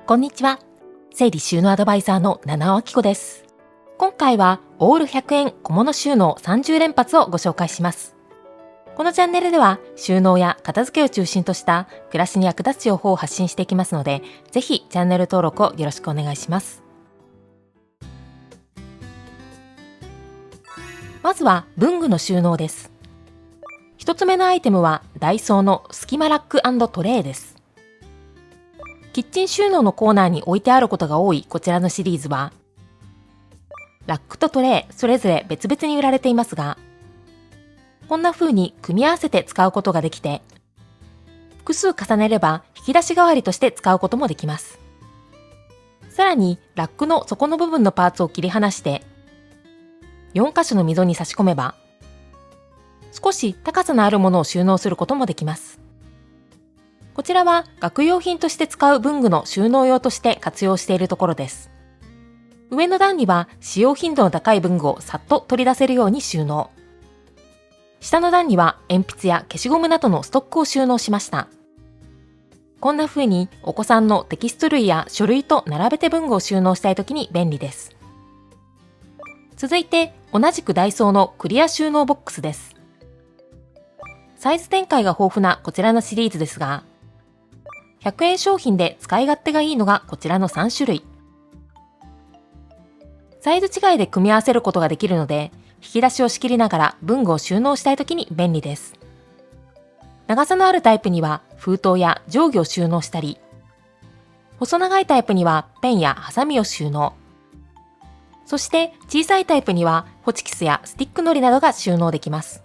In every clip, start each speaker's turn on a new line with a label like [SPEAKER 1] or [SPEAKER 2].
[SPEAKER 1] こんにちは。整理収納アドバイザーの七尾明子です。今回はオール100円小物収納30連発をご紹介します。このチャンネルでは収納や片付けを中心とした暮らしに役立つ情報を発信していきますので、ぜひチャンネル登録をよろしくお願いします。まずは文具の収納です。一つ目のアイテムはダイソーの隙間ラック&トレイです。キッチン収納のコーナーに置いてあることが多いこちらのシリーズは、ラックとトレイそれぞれ別々に売られていますが、こんな風に組み合わせて使うことができて、複数重ねれば引き出し代わりとして使うこともできます。さらにラックの底の部分のパーツを切り離して、4箇所の溝に差し込めば、少し高さのあるものを収納することもできます。こちらは学用品として使う文具の収納用として活用しているところです。上の段には使用頻度の高い文具をさっと取り出せるように収納。下の段には鉛筆や消しゴムなどのストックを収納しました。こんな風にお子さんのテキスト類や書類と並べて文具を収納したいときに便利です。続いて同じくダイソーのクリア収納ボックスです。サイズ展開が豊富なこちらのシリーズですが、100円商品で使い勝手がいいのがこちらの3種類。サイズ違いで組み合わせることができるので、引き出しを仕切りながら文具を収納したいときに便利です。長さのあるタイプには封筒や定規を収納したり、細長いタイプにはペンやハサミを収納。そして小さいタイプにはホチキスやスティックのりなどが収納できます。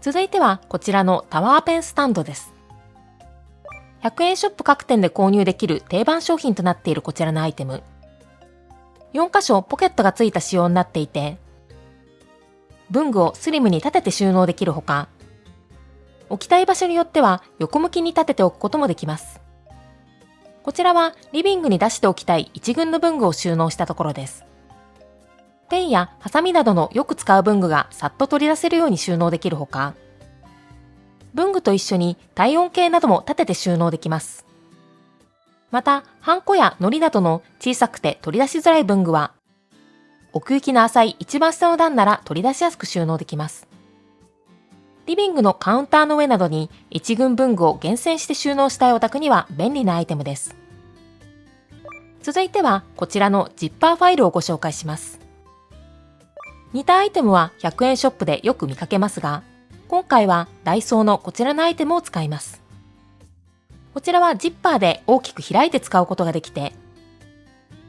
[SPEAKER 1] 続いてはこちらのタワーペンスタンドです。100円ショップ各店で購入できる定番商品となっているこちらのアイテム。4箇所ポケットがついた仕様になっていて、文具をスリムに立てて収納できるほか、置きたい場所によっては横向きに立てておくこともできます。こちらはリビングに出しておきたい一群の文具を収納したところです。ペンやハサミなどのよく使う文具がさっと取り出せるように収納できるほか、文具と一緒に体温計なども立てて収納できます。また、ハンコや糊などの小さくて取り出しづらい文具は、奥行きの浅い一番下の段なら取り出しやすく収納できます。リビングのカウンターの上などに一群文具を厳選して収納したいお宅には便利なアイテムです。続いてはこちらのジッパーファイルをご紹介します。似たアイテムは100円ショップでよく見かけますが、今回はダイソーのこちらのアイテムを使います。こちらはジッパーで大きく開いて使うことができて、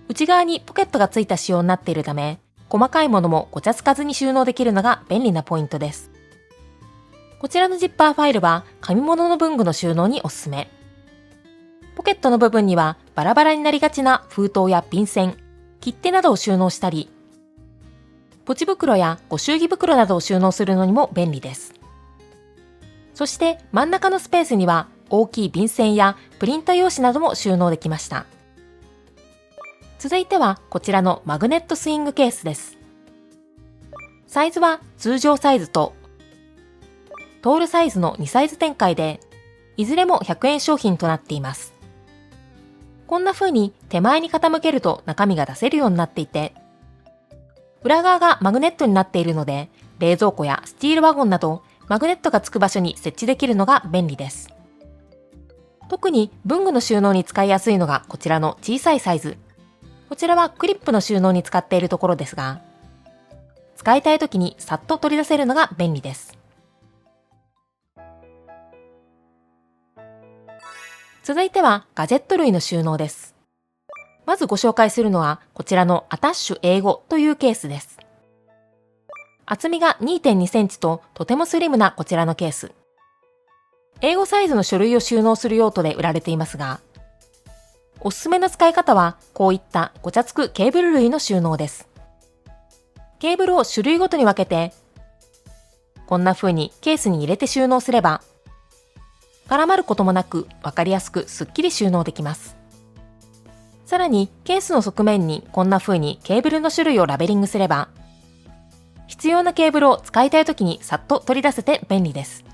[SPEAKER 1] 内側にポケットがついた仕様になっているため、細かいものもごちゃつかずに収納できるのが便利なポイントです。こちらのジッパーファイルは紙物の文具の収納におすすめ。ポケットの部分にはバラバラになりがちな封筒や便箋、切手などを収納したり、ポチ袋やご祝儀袋などを収納するのにも便利です。そして真ん中のスペースには大きい便箋やプリント用紙なども収納できました。続いてはこちらのマグネットスイングケースです。サイズは通常サイズとトールサイズの2サイズ展開で、いずれも100円商品となっています。こんな風に手前に傾けると中身が出せるようになっていて、裏側がマグネットになっているので、冷蔵庫やスチールワゴンなどマグネットがつく場所に設置できるのが便利です。特に文具の収納に使いやすいのがこちらの小さいサイズ。こちらはクリップの収納に使っているところですが、使いたい時にさっと取り出せるのが便利です。続いてはガジェット類の収納です。まずご紹介するのはこちらのアタッシュ英語というケースです。厚みが 2.2 センチととてもスリムなこちらのケース。英語サイズの書類を収納する用途で売られていますが、おすすめの使い方はこういったごちゃつくケーブル類の収納です。ケーブルを種類ごとに分けて、こんな風にケースに入れて収納すれば、絡まることもなく分かりやすくすっきり収納できます。さらにケースの側面にこんな風にケーブルの種類をラベリングすれば、必要なケーブルを使いたい時にさっと取り出せて便利です。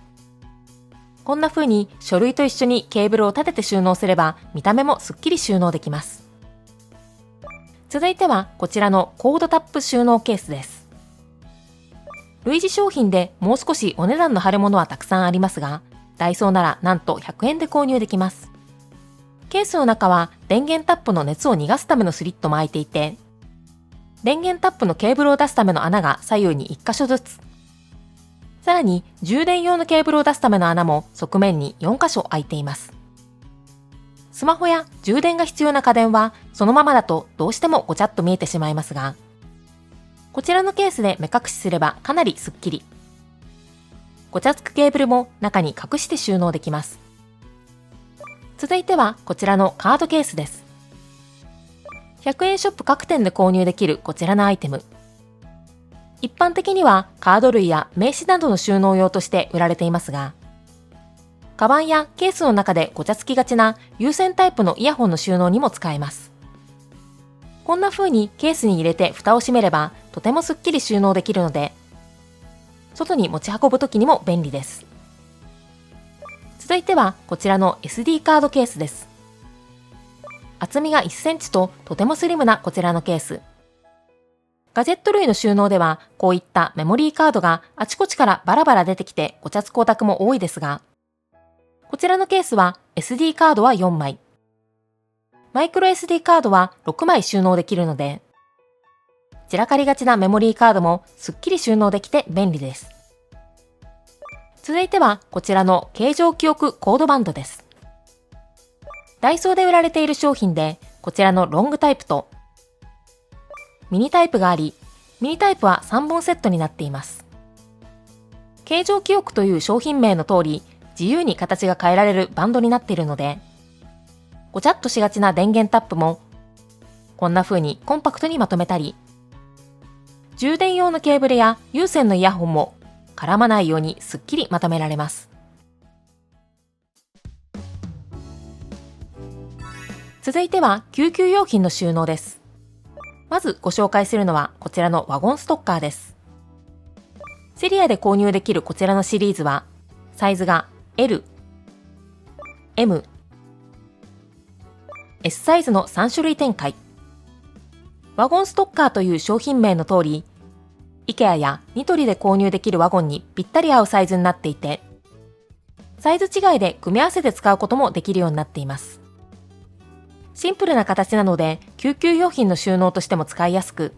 [SPEAKER 1] こんな風に書類と一緒にケーブルを立てて収納すれば見た目もすっきり収納できます。続いてはこちらのコードタップ収納ケースです。類似商品でもう少しお値段の張るものはたくさんありますが、ダイソーならなんと100円で購入できます。ケースの中は電源タップの熱を逃がすためのスリットも開いていて、電源タップのケーブルを出すための穴が左右に1箇所ずつ。さらに充電用のケーブルを出すための穴も側面に4箇所開いています。スマホや充電が必要な家電はそのままだとどうしてもごちゃっと見えてしまいますが、こちらのケースで目隠しすればかなりスッキリ。ごちゃつくケーブルも中に隠して収納できます。続いてはこちらのカードケースです。100円ショップ各店で購入できるこちらのアイテム。一般的にはカード類や名刺などの収納用として売られていますが、カバンやケースの中でごちゃつきがちな有線タイプのイヤホンの収納にも使えます。こんな風にケースに入れて蓋を閉めればとてもすっきり収納できるので、外に持ち運ぶときにも便利です。続いてはこちらの SD カードケースです。厚みが1センチととてもスリムなこちらのケース。ガジェット類の収納ではこういったメモリーカードがあちこちからバラバラ出てきてごちゃつくお宅も多いですが、こちらのケースは SD カードは4枚。マイクロ SD カードは6枚収納できるので、散らかりがちなメモリーカードもすっきり収納できて便利です。続いてはこちらの形状記憶コードバンドです。ダイソーで売られている商品で、こちらのロングタイプとミニタイプがあり、ミニタイプは3本セットになっています。形状記憶という商品名の通り、自由に形が変えられるバンドになっているので、ごちゃっとしがちな電源タップもこんな風にコンパクトにまとめたり、充電用のケーブルや有線のイヤホンも絡まないようにすっきりまとめられます。続いては救急用品の収納です。まずご紹介するのはこちらのワゴンストッカーです。セリアで購入できるこちらのシリーズはサイズが L、M、S サイズの3種類展開。ワゴンストッカーという商品名の通り、IKEA やニトリで購入できるワゴンにぴったり合うサイズになっていて、サイズ違いで組み合わせて使うこともできるようになっています。シンプルな形なので救急用品の収納としても使いやすく、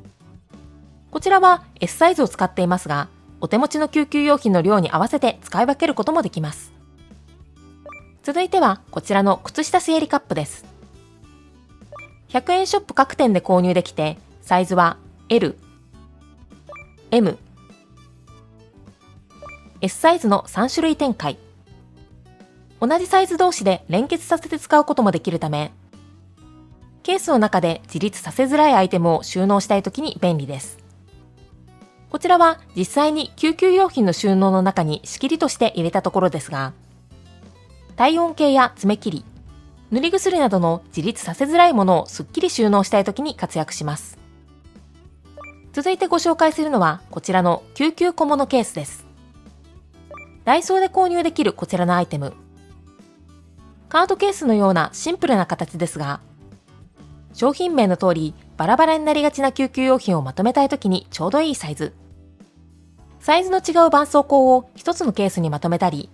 [SPEAKER 1] こちらは S サイズを使っていますが、お手持ちの救急用品の量に合わせて使い分けることもできます。続いてはこちらの靴下整理カップです。100円ショップ各店で購入できて、サイズは L、M、S サイズの3種類展開。同じサイズ同士で連結させて使うこともできるため、ケースの中で自立させづらいアイテムを収納したいときに便利です。こちらは実際に救急用品の収納の中に仕切りとして入れたところですが、体温計や爪切り、塗り薬などの自立させづらいものをすっきり収納したいときに活躍します。続いてご紹介するのはこちらの救急小物ケースです。ダイソーで購入できるこちらのアイテム。カードケースのようなシンプルな形ですが、商品名の通りバラバラになりがちな救急用品をまとめたいときにちょうどいいサイズ。サイズの違う絆創膏を一つのケースにまとめたり、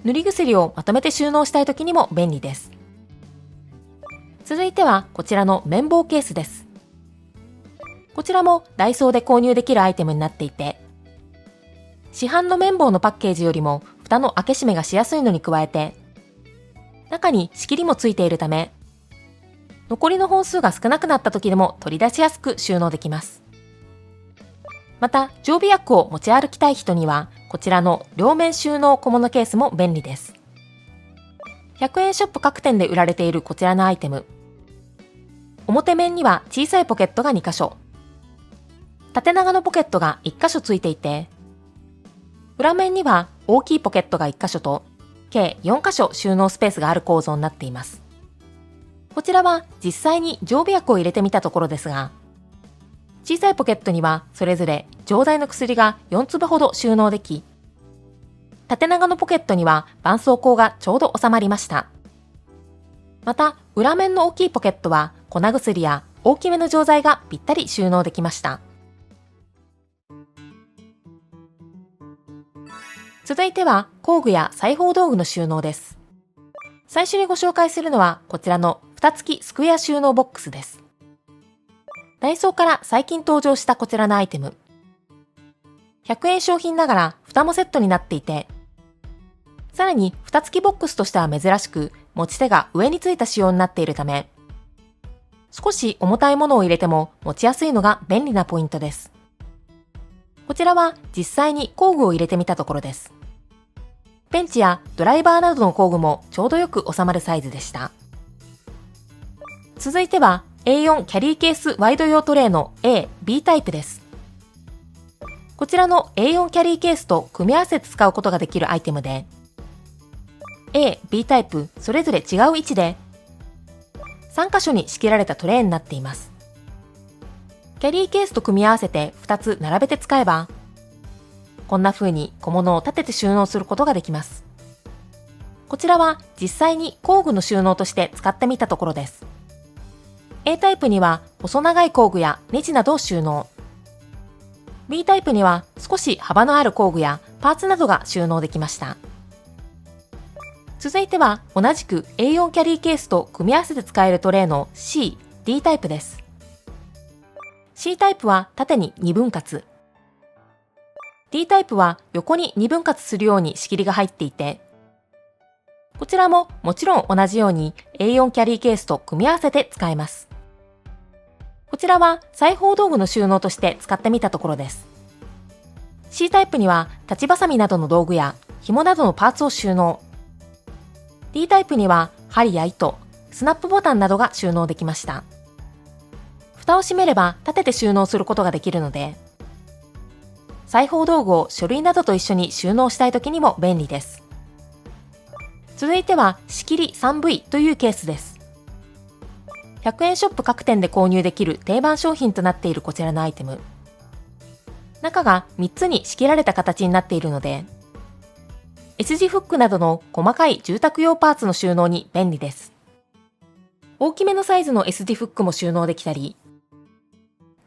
[SPEAKER 1] 塗り薬をまとめて収納したいときにも便利です。続いてはこちらの綿棒ケースです。こちらもダイソーで購入できるアイテムになっていて、市販の綿棒のパッケージよりも蓋の開け閉めがしやすいのに加えて、中に仕切りもついているため、残りの本数が少なくなった時でも取り出しやすく収納できます。また、常備薬を持ち歩きたい人には、こちらの両面収納小物ケースも便利です。100円ショップ各店で売られているこちらのアイテム。表面には小さいポケットが2箇所。縦長のポケットが1箇所ついていて、裏面には大きいポケットが1箇所と、計4箇所収納スペースがある構造になっています。こちらは実際に常備薬を入れてみたところですが、小さいポケットにはそれぞれ錠剤の薬が4粒ほど収納でき、縦長のポケットには絆創膏がちょうど収まりました。また、裏面の大きいポケットは粉薬や大きめの錠剤がぴったり収納できました。続いては工具や裁縫道具の収納です。最初にご紹介するのはこちらの蓋付きスクエア収納ボックスです。ダイソーから最近登場したこちらのアイテム。100円商品ながら蓋もセットになっていて、さらに蓋付きボックスとしては珍しく持ち手が上についた仕様になっているため、少し重たいものを入れても持ちやすいのが便利なポイントです。こちらは実際に工具を入れてみたところです。ペンチやドライバーなどの工具もちょうどよく収まるサイズでした。続いては A4 キャリーケースワイド用トレイの A、B タイプです。こちらの A4 キャリーケースと組み合わせて使うことができるアイテムで、A、B タイプそれぞれ違う位置で3箇所に仕切られたトレイになっています。キャリーケースと組み合わせて2つ並べて使えば、こんな風に小物を立てて収納することができます。こちらは実際に工具の収納として使ってみたところです。A タイプには細長い工具やネジなどを収納。B タイプには少し幅のある工具やパーツなどが収納できました。続いては同じく A4 キャリーケースと組み合わせて使えるトレイの C、D タイプです。C タイプは縦に2分割。D タイプは横に2分割するように仕切りが入っていて、こちらももちろん同じように A4 キャリーケースと組み合わせて使えます。こちらは裁縫道具の収納として使ってみたところです。C タイプには立ちばさみなどの道具や紐などのパーツを収納。D タイプには針や糸、スナップボタンなどが収納できました。蓋を閉めれば立てて収納することができるので、裁縫道具を書類などと一緒に収納したい時にも便利です。続いては仕切り 3V というケースです。100円ショップ各店で購入できる定番商品となっているこちらのアイテム。中が3つに仕切られた形になっているので、S 字フックなどの細かい住宅用パーツの収納に便利です。大きめのサイズの S 字フックも収納できたり、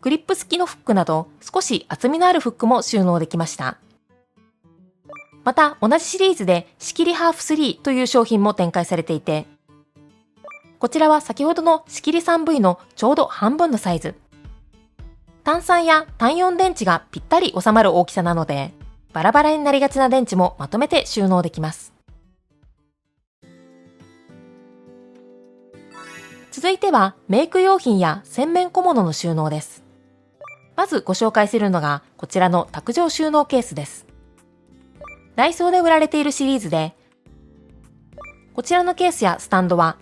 [SPEAKER 1] クリップ付きのフックなど少し厚みのあるフックも収納できました。また同じシリーズで仕切りハーフ3という商品も展開されていて、こちらは先ほどの仕切り 3V のちょうど半分のサイズ。単3や単4電池がぴったり収まる大きさなので、バラバラになりがちな電池もまとめて収納できます。続いてはメイク用品や洗面小物の収納です。まずご紹介するのがこちらの卓上収納ケースです。ダイソーで売られているシリーズで、こちらのケースやスタンドは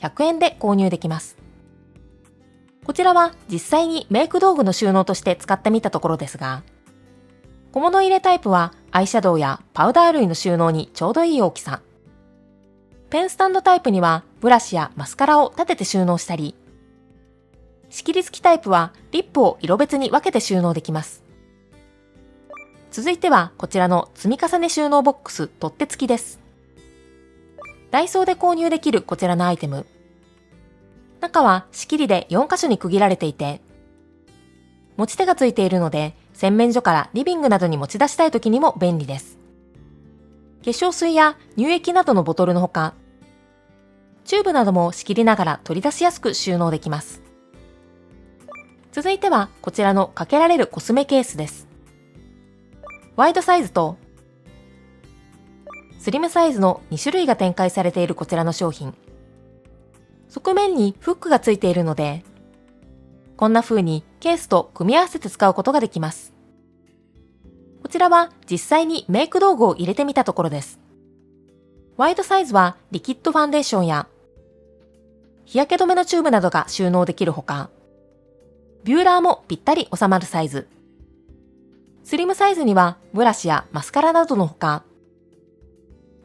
[SPEAKER 1] 100円で購入できます。こちらは実際にメイク道具の収納として使ってみたところですが、小物入れタイプはアイシャドウやパウダー類の収納にちょうどいい大きさ。ペンスタンドタイプにはブラシやマスカラを立てて収納したり、仕切り付きタイプはリップを色別に分けて収納できます。続いてはこちらの積み重ね収納ボックス取っ手付きです。ダイソーで購入できるこちらのアイテム。中は仕切りで4箇所に区切られていて、持ち手がついているので洗面所からリビングなどに持ち出したい時にも便利です。化粧水や乳液などのボトルのほか、チューブなども仕切りながら取り出しやすく収納できます。続いてはこちらのかけられるコスメケースです。ワイドサイズとスリムサイズの2種類が展開されているこちらの商品。側面にフックがついているので、こんな風にケースと組み合わせて使うことができます。こちらは実際にメイク道具を入れてみたところです。ワイドサイズはリキッドファンデーションや日焼け止めのチューブなどが収納できるほか、ビューラーもぴったり収まるサイズ。スリムサイズにはブラシやマスカラなどのほか、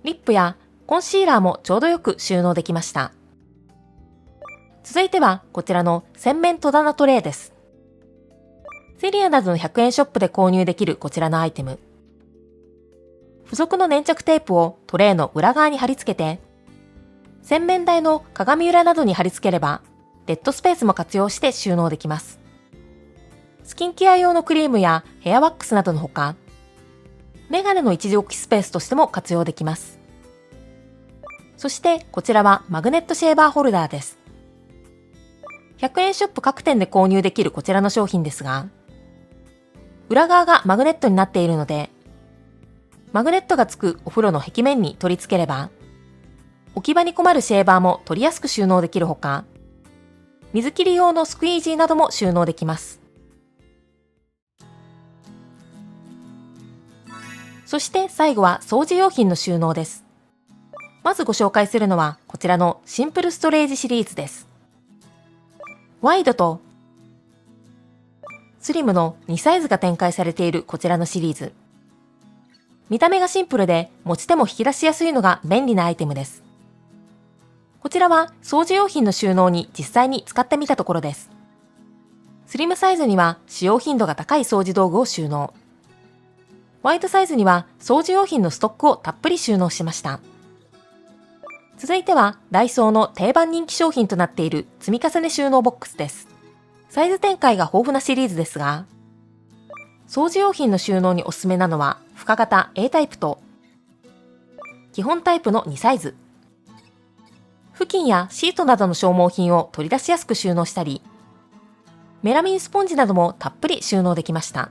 [SPEAKER 1] リップやコンシーラーもちょうどよく収納できました。続いてはこちらの洗面戸棚トレイです。セリアなどの100円ショップで購入できるこちらのアイテム。付属の粘着テープをトレイの裏側に貼り付けて、洗面台の鏡裏などに貼り付ければ、デッドスペースも活用して収納できます。スキンケア用のクリームやヘアワックスなどのほか、メガネの一時置きスペースとしても活用できます。そしてこちらはマグネットシェーバーホルダーです。100円ショップ各店で購入できるこちらの商品ですが、裏側がマグネットになっているので、マグネットがつくお風呂の壁面に取り付ければ、置き場に困るシェーバーも取りやすく収納できるほか、水切り用のスクイージーなども収納できます。そして最後は掃除用品の収納です。まずご紹介するのはこちらのシンプルストレージシリーズです。ワイドとスリムの2サイズが展開されているこちらのシリーズ。見た目がシンプルで持ち手も引き出しやすいのが便利なアイテムです。こちらは掃除用品の収納に実際に使ってみたところです。スリムサイズには使用頻度が高い掃除道具を収納。ワイドサイズには掃除用品のストックをたっぷり収納しました。続いてはダイソーの定番人気商品となっている積み重ね収納ボックスです。サイズ展開が豊富なシリーズですが、掃除用品の収納におすすめなのは深型 A タイプと基本タイプの2サイズ。布巾やシートなどの消耗品を取り出しやすく収納したり、メラミンスポンジなどもたっぷり収納できました。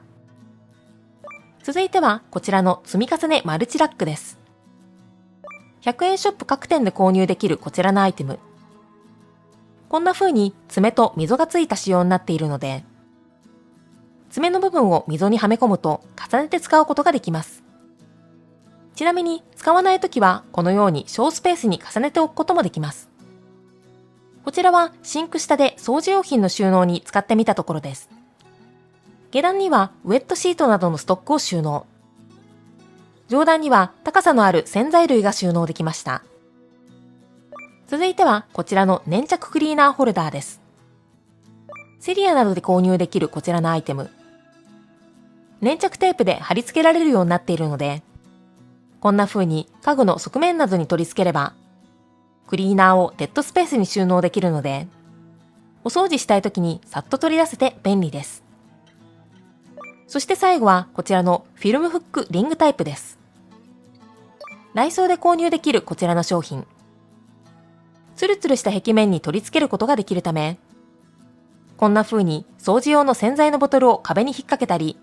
[SPEAKER 1] 続いてはこちらの積み重ねマルチラックです。100円ショップ各店で購入できるこちらのアイテム。こんな風に爪と溝がついた仕様になっているので、爪の部分を溝にはめ込むと重ねて使うことができます。ちなみに使わないときはこのように小スペースに重ねておくこともできます。こちらはシンク下で掃除用品の収納に使ってみたところです。下段にはウェットシートなどのストックを収納。上段には高さのある洗剤類が収納できました。続いてはこちらの粘着クリーナーホルダーです。セリアなどで購入できるこちらのアイテム。粘着テープで貼り付けられるようになっているので、こんな風に家具の側面などに取り付ければ、クリーナーをデッドスペースに収納できるので、お掃除したい時にさっと取り出せて便利です。そして最後はこちらのフィルムフックリングタイプです。ダイソーで購入できるこちらの商品。ツルツルした壁面に取り付けることができるため、こんな風に掃除用の洗剤のボトルを壁に引っ掛けたり、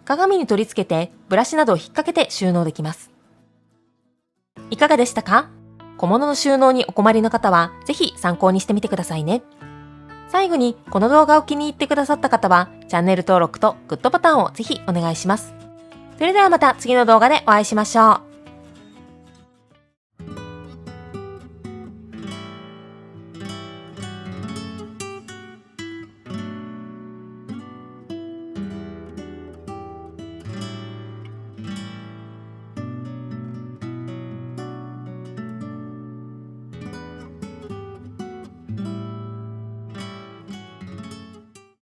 [SPEAKER 1] 鏡に取り付けてブラシなどを引っ掛けて収納できます。いかがでしたか？小物の収納にお困りの方はぜひ参考にしてみてくださいね。最後にこの動画を気に入ってくださった方はチャンネル登録とグッドボタンをぜひお願いします。それではまた次の動画でお会いしましょう。